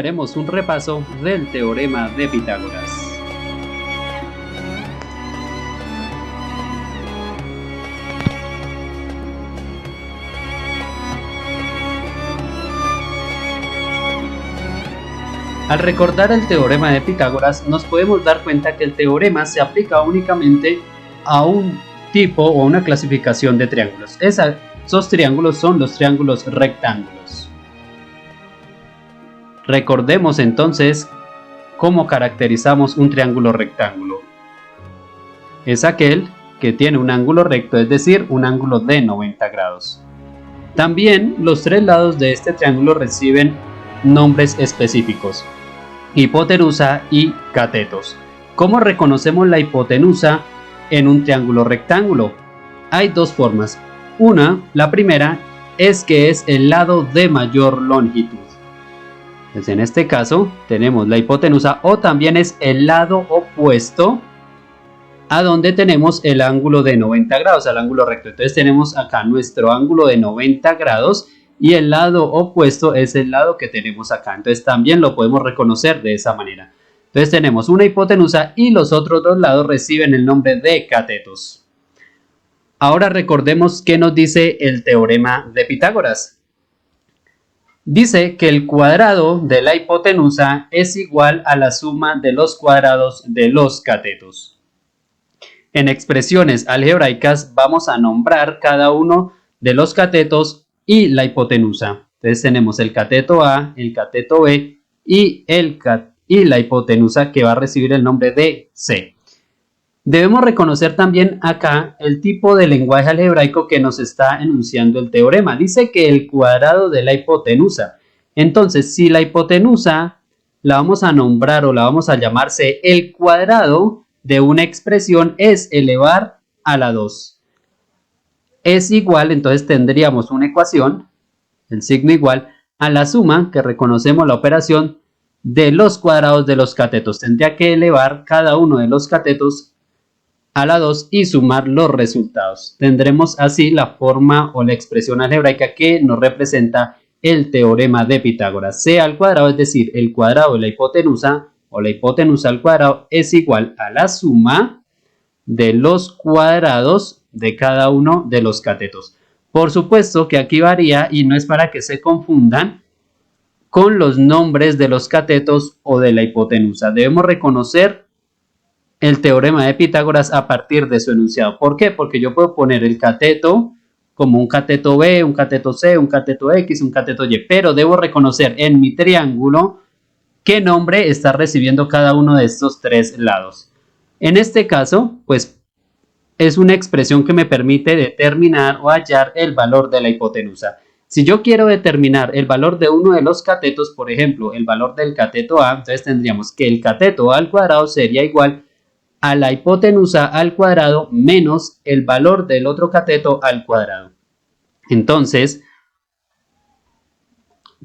Hoy haremos un repaso del teorema de Pitágoras. Al recordar el teorema de Pitágoras, nos podemos dar cuenta que el teorema se aplica únicamente a un tipo o una clasificación de triángulos. Esos triángulos son los triángulos rectángulos. Recordemos entonces cómo caracterizamos un triángulo rectángulo. Es aquel que tiene un ángulo recto, es decir, un ángulo de 90 grados. También los tres lados de este triángulo reciben nombres específicos: hipotenusa y catetos. ¿Cómo reconocemos la hipotenusa en un triángulo rectángulo? Hay dos formas. La primera es que es el lado de mayor longitud. Pues en este caso tenemos la hipotenusa, o también es el lado opuesto a donde tenemos el ángulo de 90 grados, al ángulo recto. Entonces tenemos acá nuestro ángulo de 90 grados y el lado opuesto es el lado que tenemos acá. Entonces también lo podemos reconocer de esa manera. Entonces tenemos una hipotenusa y los otros dos lados reciben el nombre de catetos. Ahora recordemos qué nos dice el teorema de Pitágoras. Dice que el cuadrado de la hipotenusa es igual a la suma de los cuadrados de los catetos. En expresiones algebraicas vamos a nombrar cada uno de los catetos y la hipotenusa. Entonces tenemos el cateto A, el cateto B y la hipotenusa, que va a recibir el nombre de C. Debemos reconocer también acá el tipo de lenguaje algebraico que nos está enunciando el teorema. Dice que el cuadrado de la hipotenusa. Entonces, si la hipotenusa la vamos a nombrar o la vamos a llamar C, el cuadrado de una expresión es elevar a la 2. Es igual, entonces tendríamos una ecuación, el signo igual, a la suma, que reconocemos la operación, de los cuadrados de los catetos. Tendría que elevar cada uno de los catetos a la 2 y sumar los resultados. Tendremos así la forma o la expresión algebraica que nos representa el teorema de Pitágoras. C al cuadrado, es decir, el cuadrado de la hipotenusa o la hipotenusa al cuadrado, es igual a la suma de los cuadrados de cada uno de los catetos. Por supuesto que aquí varía y no es para que se confundan con los nombres de los catetos o de la hipotenusa. Debemos reconocer el teorema de Pitágoras a partir de su enunciado. ¿Por qué? Porque yo puedo poner el cateto como un cateto B, un cateto C, un cateto X, un cateto Y, pero debo reconocer en mi triángulo qué nombre está recibiendo cada uno de estos tres lados. En este caso, pues es una expresión que me permite determinar o hallar el valor de la hipotenusa. Si yo quiero determinar el valor de uno de los catetos, por ejemplo, el valor del cateto A, entonces tendríamos que el cateto A al cuadrado sería igual a la hipotenusa al cuadrado menos el valor del otro cateto al cuadrado. Entonces,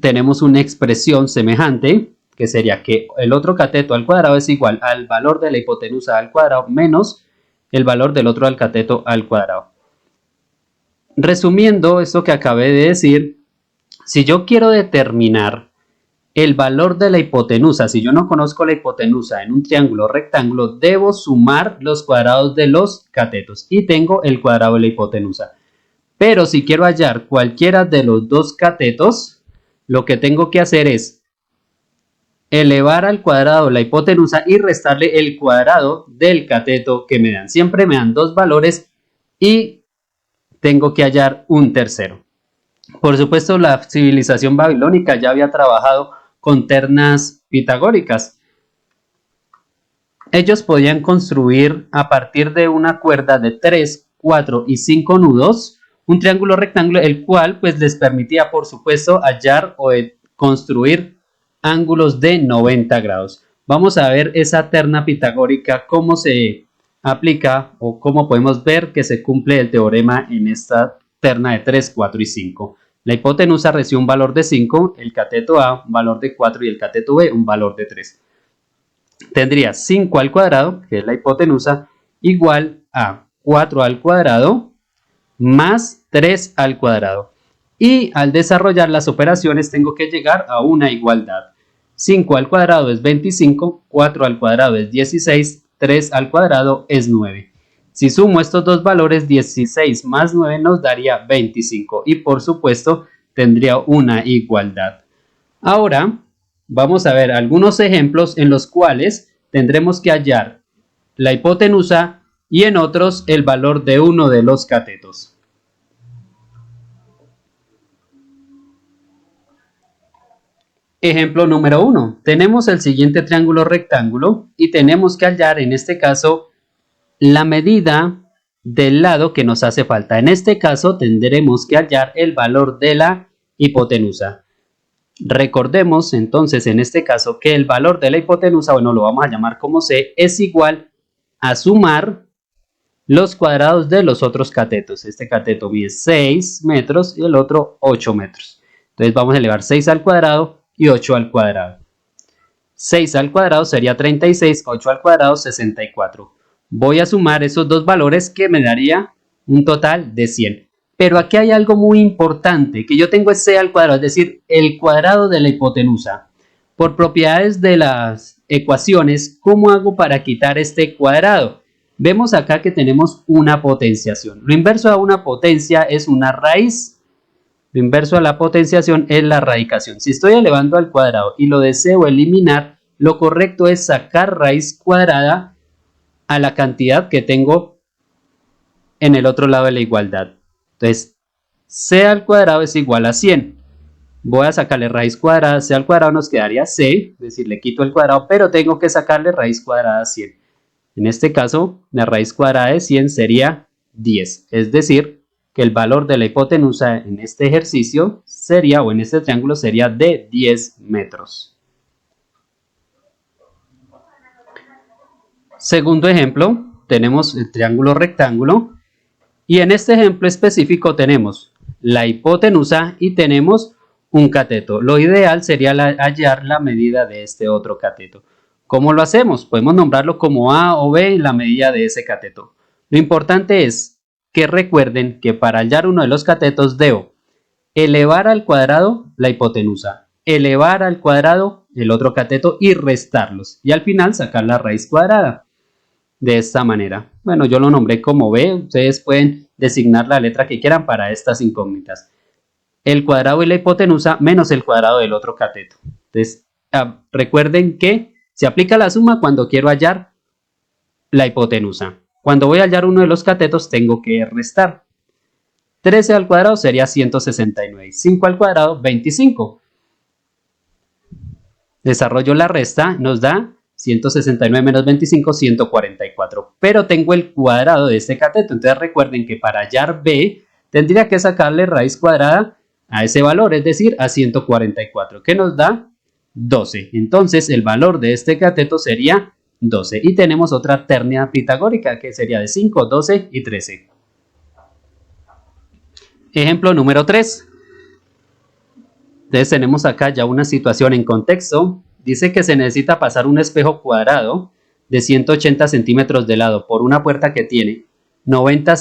tenemos una expresión semejante, que sería que el otro cateto al cuadrado es igual al valor de la hipotenusa al cuadrado menos el valor del otro cateto al cuadrado. Resumiendo esto que acabé de decir, si yo quiero determinar el valor de la hipotenusa, si yo no conozco la hipotenusa en un triángulo rectángulo, debo sumar los cuadrados de los catetos y tengo el cuadrado de la hipotenusa. Pero si quiero hallar cualquiera de los dos catetos, lo que tengo que hacer es elevar al cuadrado la hipotenusa y restarle el cuadrado del cateto que me dan. Siempre me dan dos valores y tengo que hallar un tercero. Por supuesto, la civilización babilónica ya había trabajado con ternas pitagóricas. Ellos podían construir a partir de una cuerda de 3, 4 y 5 nudos un triángulo rectángulo, el cual pues les permitía, por supuesto, hallar o construir ángulos de 90 grados. Vamos a ver esa terna pitagórica, cómo se aplica o cómo podemos ver que se cumple el teorema en esta terna de 3, 4 y 5. La hipotenusa recibe un valor de 5, el cateto A un valor de 4 y el cateto B un valor de 3. Tendría 5 al cuadrado, que es la hipotenusa, igual a 4 al cuadrado más 3 al cuadrado. Y al desarrollar las operaciones tengo que llegar a una igualdad. 5 al cuadrado es 25, 4 al cuadrado es 16, 3 al cuadrado es 9. Si sumo estos dos valores, 16 más 9 nos daría 25 y por supuesto tendría una igualdad. Ahora vamos a ver algunos ejemplos en los cuales tendremos que hallar la hipotenusa y en otros el valor de uno de los catetos. Ejemplo número 1. Tenemos el siguiente triángulo rectángulo y tenemos que hallar en este caso la medida del lado que nos hace falta. En este caso tendremos que hallar el valor de la hipotenusa. Recordemos entonces en este caso que el valor de la hipotenusa, bueno, lo vamos a llamar como C, es igual a sumar los cuadrados de los otros catetos. Este cateto mide 6 metros y el otro 8 metros. Entonces vamos a elevar 6 al cuadrado y 8 al cuadrado. 6 al cuadrado sería 36, 8 al cuadrado 64. Voy a sumar esos dos valores que me daría un total de 100. Pero aquí hay algo muy importante, que yo tengo C al cuadrado, es decir, el cuadrado de la hipotenusa. Por propiedades de las ecuaciones, ¿cómo hago para quitar este cuadrado? Vemos acá que tenemos una potenciación. Lo inverso a una potencia es una raíz. Lo inverso a la potenciación es la radicación. Si estoy elevando al cuadrado y lo deseo eliminar, lo correcto es sacar raíz cuadrada a la cantidad que tengo en el otro lado de la igualdad. Entonces, C al cuadrado es igual a 100. Voy a sacarle raíz cuadrada, C al cuadrado nos quedaría C, es decir, le quito el cuadrado, pero tengo que sacarle raíz cuadrada a 100. En este caso, la raíz cuadrada de 100 sería 10, es decir, que el valor de la hipotenusa en este ejercicio sería, o en este triángulo, sería de 10 metros. Segundo ejemplo, tenemos el triángulo rectángulo y en este ejemplo específico tenemos la hipotenusa y tenemos un cateto. Lo ideal sería hallar la medida de este otro cateto. ¿Cómo lo hacemos? Podemos nombrarlo como A o B, la medida de ese cateto. Lo importante es que recuerden que para hallar uno de los catetos debo elevar al cuadrado la hipotenusa, elevar al cuadrado el otro cateto y restarlos. Y al final sacar la raíz cuadrada. De esta manera. Bueno, yo lo nombré como B. Ustedes pueden designar la letra que quieran para estas incógnitas. El cuadrado de la hipotenusa menos el cuadrado del otro cateto. Entonces, recuerden que se aplica la suma cuando quiero hallar la hipotenusa. Cuando voy a hallar uno de los catetos tengo que restar. 13 al cuadrado sería 169. 5 al cuadrado, 25. Desarrollo la resta, nos da 169 menos 25, 144. Pero tengo el cuadrado de este cateto. Entonces recuerden que para hallar B tendría que sacarle raíz cuadrada a ese valor, es decir, a 144, que nos da 12. Entonces el valor de este cateto sería 12. Y tenemos otra ternida pitagórica que sería de 5, 12 y 13. Ejemplo número 3. Entonces tenemos acá ya una situación en contexto. Dice que se necesita pasar un espejo cuadrado de 180 centímetros de lado por una puerta que tiene 90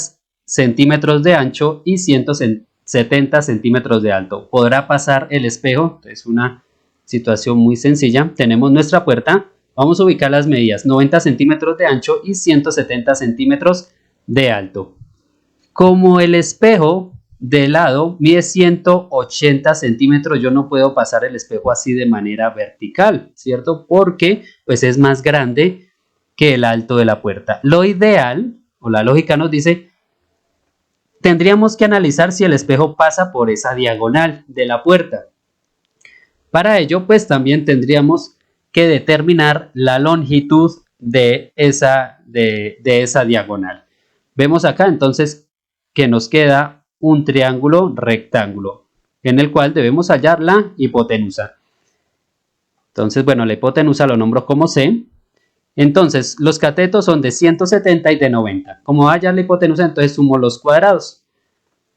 centímetros de ancho y 170 centímetros de alto. ¿Podrá pasar el espejo? Es una situación muy sencilla. Tenemos nuestra puerta. Vamos a ubicar las medidas. 90 centímetros de ancho y 170 centímetros de alto. Como el espejo de lado mide 180 centímetros, yo no puedo pasar el espejo así de manera vertical, ¿cierto? Porque pues es más grande que el alto de la puerta. Lo ideal, o la lógica nos dice, tendríamos que analizar si el espejo pasa por esa diagonal de la puerta. Para ello, pues también tendríamos que determinar la longitud de esa diagonal. Vemos acá entonces que nos queda un triángulo rectángulo en el cual debemos hallar la hipotenusa. Entonces, bueno, la hipotenusa lo nombro como C. Entonces, los catetos son de 170 y de 90. Como hallar la hipotenusa, entonces sumo los cuadrados.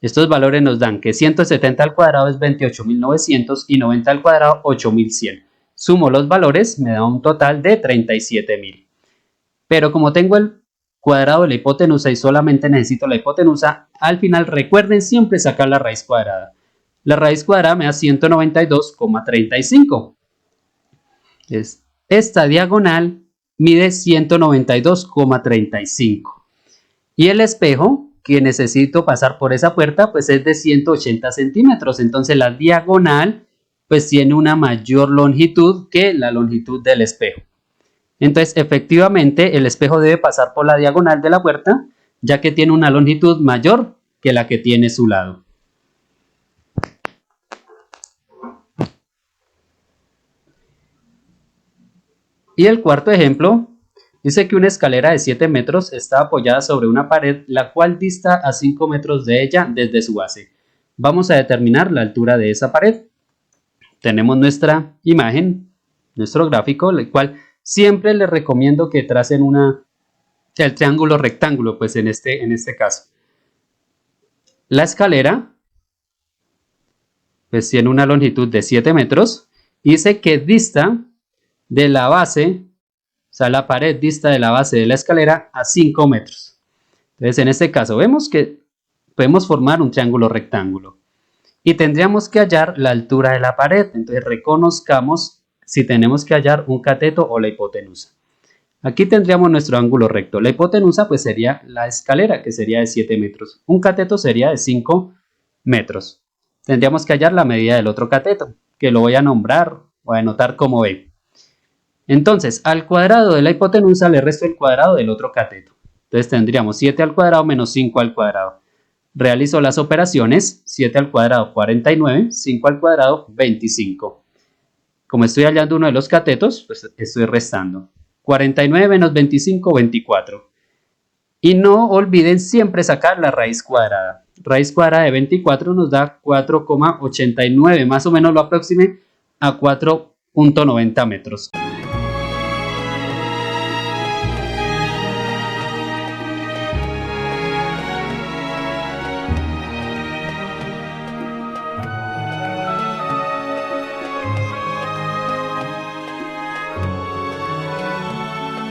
Estos valores nos dan que 170 al cuadrado es 28.900 y 90 al cuadrado 8.100. Sumo los valores, me da un total de 37.000. Pero como tengo el cuadrado de la hipotenusa y solamente necesito la hipotenusa, al final recuerden siempre sacar la raíz cuadrada. La raíz cuadrada me da 192,35. Esta diagonal mide 192,35 y el espejo que necesito pasar por esa puerta pues es de 180 centímetros. Entonces la diagonal pues tiene una mayor longitud que la longitud del espejo. Entonces efectivamente el espejo debe pasar por la diagonal de la puerta, ya que tiene una longitud mayor que la que tiene su lado. Y el cuarto ejemplo dice que una escalera de 7 metros está apoyada sobre una pared, la cual dista a 5 metros de ella desde su base. Vamos a determinar la altura de esa pared. Tenemos nuestra imagen, nuestro gráfico, el cual siempre les recomiendo que tracen el triángulo rectángulo, pues en este caso. La escalera pues tiene una longitud de 7 metros y dice que dista de la base, o sea, la pared dista de la base de la escalera a 5 metros. Entonces, en este caso, vemos que podemos formar un triángulo rectángulo y tendríamos que hallar la altura de la pared. Entonces, reconozcamos si tenemos que hallar un cateto o la hipotenusa. Aquí tendríamos nuestro ángulo recto. La hipotenusa pues sería la escalera, que sería de 7 metros. Un cateto sería de 5 metros. Tendríamos que hallar la medida del otro cateto, que lo voy a nombrar o a anotar como B. Entonces, al cuadrado de la hipotenusa le resto el cuadrado del otro cateto. Entonces tendríamos 7 al cuadrado menos 5 al cuadrado. Realizo las operaciones, 7 al cuadrado 49, 5 al cuadrado 25. Como estoy hallando uno de los catetos, pues estoy restando. 49 menos 25, 24. Y no olviden siempre sacar la raíz cuadrada. Raíz cuadrada de 24 nos da 4,89, más o menos lo aproximé a 4,90 metros.